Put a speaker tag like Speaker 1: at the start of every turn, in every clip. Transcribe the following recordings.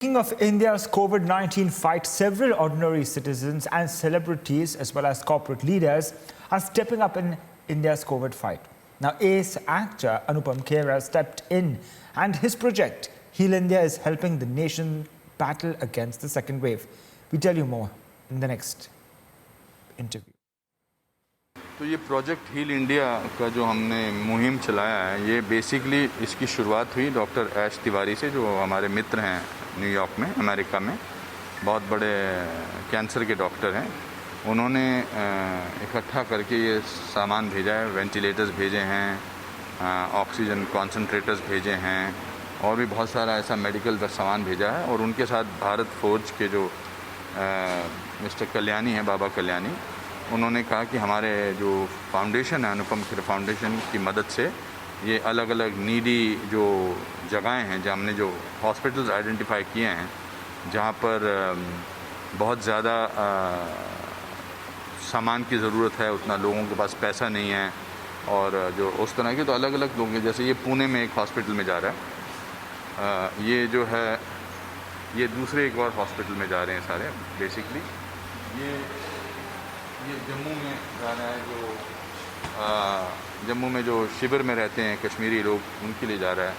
Speaker 1: Speaking of India's COVID-19 fight, several ordinary citizens and celebrities as well as corporate leaders are stepping up in India's COVID fight. Now, ace actor Anupam Kher has stepped in and his project, Heal India, is helping the nation battle against the second wave. We tell you more in the next interview.
Speaker 2: तो ये project heal India का जो हमने मुहिम चलाया है, ये basically इसकी शुरुआत हुई डॉक्टर ऐश तिवारी से, जो हमारे मित्र हैं न्यूयॉर्क में, अमेरिका में, बहुत बड़े कैंसर के डॉक्टर हैं। उन्होंने इकट्ठा करके ये सामान भेजा है, वेंटिलेटर्स भेजे हैं, ऑक्सीजन कॉन्सनट्रेटर्स भेजे हैं और भी बहुत सारा ऐसा मेडिकल सामान भेजा है। और उनके साथ भारत फोर्ज के जो मिस्टर कल्याणी हैं, बाबा कल्याणी, उन्होंने कहा कि हमारे जो फाउंडेशन है, अनुपम खेर फाउंडेशन की मदद से ये अलग अलग नीडी जो जगहें हैं, जहाँ हमने जो हॉस्पिटल्स आइडेंटिफाई किए हैं, जहाँ पर बहुत ज़्यादा सामान की ज़रूरत है, उतना लोगों के पास पैसा नहीं है, और जो उस तरह के तो अलग अलग लोग हैं। जैसे ये पुणे में एक हॉस्पिटल में जा रहा है, ये जो है ये दूसरे एक और हॉस्पिटल में जा रहे हैं सारे। बेसिकली ये जम्मू में जा रहा है, जो जम्मू में जो शिविर में रहते हैं कश्मीरी लोग, उनके लिए जा रहा है।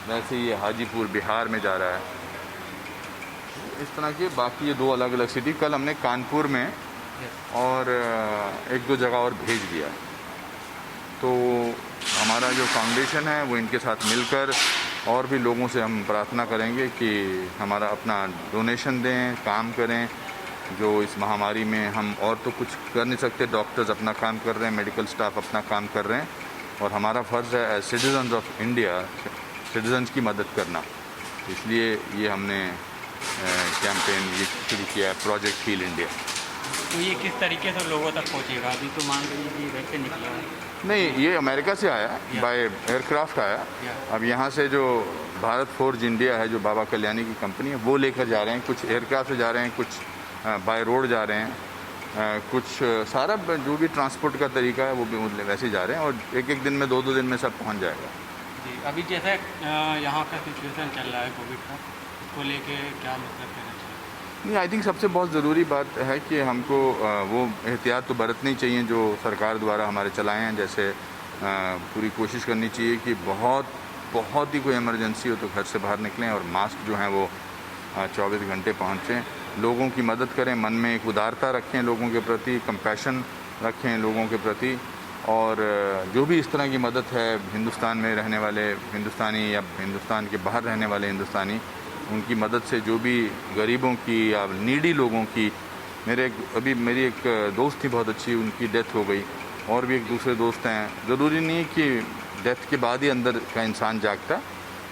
Speaker 2: वैसे ये हाजीपुर बिहार में जा रहा है। इस तरह के बाकी ये दो अलग अलग सिटी, कल हमने कानपुर में और एक दो जगह और भेज दिया। तो हमारा जो फाउंडेशन है वो इनके साथ मिलकर और भी लोगों से हम प्रार्थना करेंगे कि हमारा अपना डोनेशन दें, काम करें। जो इस महामारी में हम और तो कुछ कर नहीं सकते, डॉक्टर्स अपना काम कर रहे हैं, मेडिकल स्टाफ अपना काम कर रहे हैं, और हमारा फ़र्ज़ है as citizens of India, citizens की मदद करना। इसलिए ये हमने कैंपेन ये शुरू किया है, प्रोजेक्ट हील इंडिया।
Speaker 3: तो ये किस तरीके से लोगों तक पहुंचेगा? अभी तो मान लीजिए घर से निकला है।
Speaker 2: नहीं, ये अमेरिका से आया, बाय एयरक्राफ्ट आया। अब यहाँ से जो भारत फोर्ज इंडिया है, जो बाबा कल्याणी की कंपनी है, वो लेकर जा रहे हैं। कुछ एयरक्राफ्ट से जा रहे हैं, कुछ बाय रोड जा रहे हैं, कुछ सारा जो भी ट्रांसपोर्ट का तरीका है वो भी वैसे जा रहे हैं, और एक एक दिन में, दो दो दिन में सब पहुंच जाएगा।
Speaker 3: जी, अभी जैसे यहाँ का सिचुएशन चल रहा है कोविड का, उसको लेके क्या मतलब कहना चाहिए?
Speaker 2: नहीं, आई थिंक सबसे बहुत ज़रूरी बात है कि हमको वो एहतियात तो बरतनी चाहिए जो सरकार द्वारा हमारे चलाए हैं। जैसे पूरी कोशिश करनी चाहिए कि बहुत ही कोई इमरजेंसी हो तो घर से बाहर निकलें, और मास्क जो हैं वो 24 घंटे पहुँचें, लोगों की मदद करें, मन में एक उदारता रखें लोगों के प्रति, कंपैशन रखें लोगों के प्रति। और जो भी इस तरह की मदद है, हिंदुस्तान में रहने वाले हिंदुस्तानी या हिंदुस्तान के बाहर रहने वाले हिंदुस्तानी, उनकी मदद से जो भी गरीबों की या नीडी लोगों की, मेरी एक दोस्त थी बहुत अच्छी, उनकी डेथ हो गई, और भी एक दूसरे दोस्त हैं। ज़रूरी नहीं कि डेथ के बाद ही अंदर का इंसान जागता,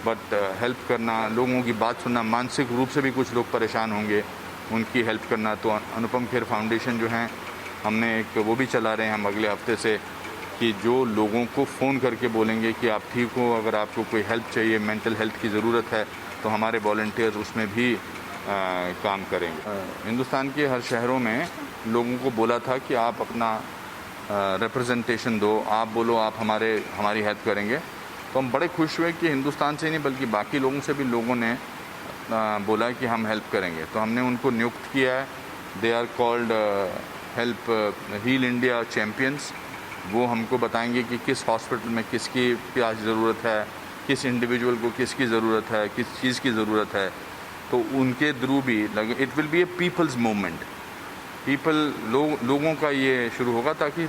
Speaker 2: बट हेल्प करना, लोगों की बात सुनना, मानसिक रूप से भी कुछ लोग परेशान होंगे, उनकी हेल्प करना। तो अनुपम खेर फाउंडेशन जो है, हमने एक वो भी चला रहे हैं हम अगले हफ्ते से, कि जो लोगों को फ़ोन करके बोलेंगे कि आप ठीक हो, अगर आपको कोई हेल्प चाहिए, मेंटल हेल्थ की ज़रूरत है, तो हमारे वॉलंटियर्स उसमें भी काम करेंगे। हिंदुस्तान के हर शहरों में लोगों को बोला था कि आप अपना रिप्रेजेंटेशन दो, आप बोलो आप हमारी हेल्प करेंगे। तो हम बड़े खुश हुए कि हिंदुस्तान से नहीं बल्कि बाकी लोगों से भी लोगों ने बोला कि हम हेल्प करेंगे। तो हमने उनको नियुक्त किया है। They are called help heal India champions. वो हमको बताएंगे कि किस हॉस्पिटल में किसकी क्या ज़रूरत है, किस इंडिविजुअल को किसकी ज़रूरत है, किस चीज़ की ज़रूरत है। तो उनके थ्रू भी it will be A people's movement. लोगों का ये शुरू होगा, ताकि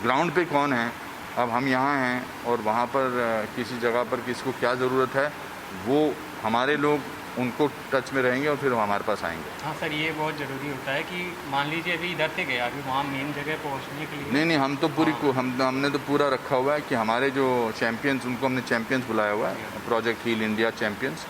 Speaker 2: ग्राउंड पे कौन है, अब हम यहाँ हैं और वहाँ पर किसी जगह पर किसको क्या ज़रूरत है, वो हमारे लोग उनको टच में रहेंगे और फिर वो हमारे पास आएंगे।
Speaker 3: हाँ सर, ये बहुत ज़रूरी होता है कि मान लीजिए अभी इधर से गया, अभी वहाँ मेन जगह पहुँचने के लिए
Speaker 2: नहीं, हम तो हमने तो पूरा रखा हुआ है कि हमारे जो चैम्पियंस, उनको हमने चैम्पियंस बुलाया हुआ है, प्रोजेक्ट हील इंडिया चैम्पियंस।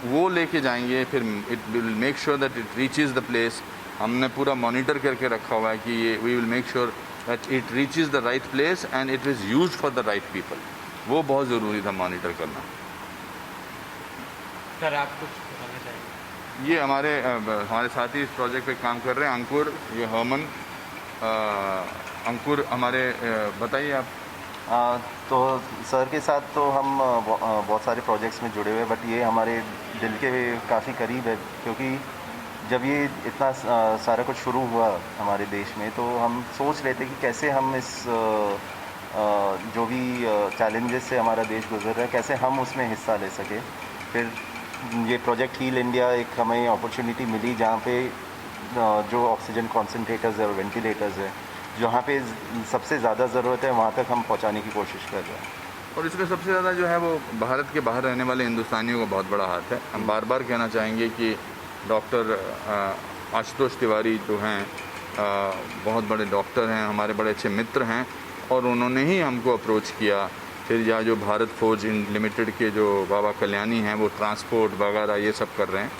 Speaker 2: वो लेके जाएंगे, फिर it will make sure that it reaches the place. हमने पूरा मॉनिटर करके रखा हुआ है कि ये we will make sure that it reaches the right place and it is used for the right people. वो बहुत ज़रूरी था मॉनिटर करना।
Speaker 3: सर, आप कुछ बताना चाहेंगे?
Speaker 2: ये हमारे साथी इस प्रोजेक्ट पे काम कर रहे हैं, अंकुर, ये हरमन, अंकुर हमारे, बताइए आप।
Speaker 4: तो सर के साथ तो हम बहुत सारे प्रोजेक्ट्स में जुड़े हुए हैं, बट ये हमारे दिल के काफ़ी करीब है, क्योंकि जब ये इतना सारा कुछ शुरू हुआ हमारे देश में, तो हम सोच रहे थे कि कैसे हम इस जो भी चैलेंजेस से हमारा देश गुजर रहा है, कैसे हम उसमें हिस्सा ले सके। फिर ये प्रोजेक्ट हील इंडिया एक हमें अपॉर्चुनिटी मिली, जहाँ पे जो ऑक्सीजन कॉन्सेंट्रेटर्स है और वेंटिलेटर्स है, जहाँ पे सबसे ज़्यादा ज़रूरत है, वहाँ तक हम पहुँचाने की कोशिश कर रहे हैं।
Speaker 2: और इसमें सबसे ज़्यादा जो है वो भारत के बाहर रहने वाले हिंदुस्तानियों का बहुत बड़ा हाथ है। हम बार बार कहना चाहेंगे कि डॉक्टर आशुतोष तिवारी जो हैं बहुत बड़े डॉक्टर हैं, हमारे बड़े अच्छे मित्र हैं, और उन्होंने ही हमको अप्रोच किया। फिर यहाँ जो भारत फौज लिमिटेड के जो बाबा कल्याणी हैं, वो ट्रांसपोर्ट वगैरह ये सब कर रहे हैं।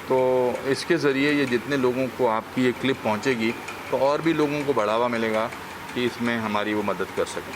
Speaker 2: तो इसके ज़रिए ये जितने लोगों को आपकी ये क्लिप पहुँचेगी, तो और भी लोगों को बढ़ावा मिलेगा कि इसमें हमारी वो मदद कर सकें।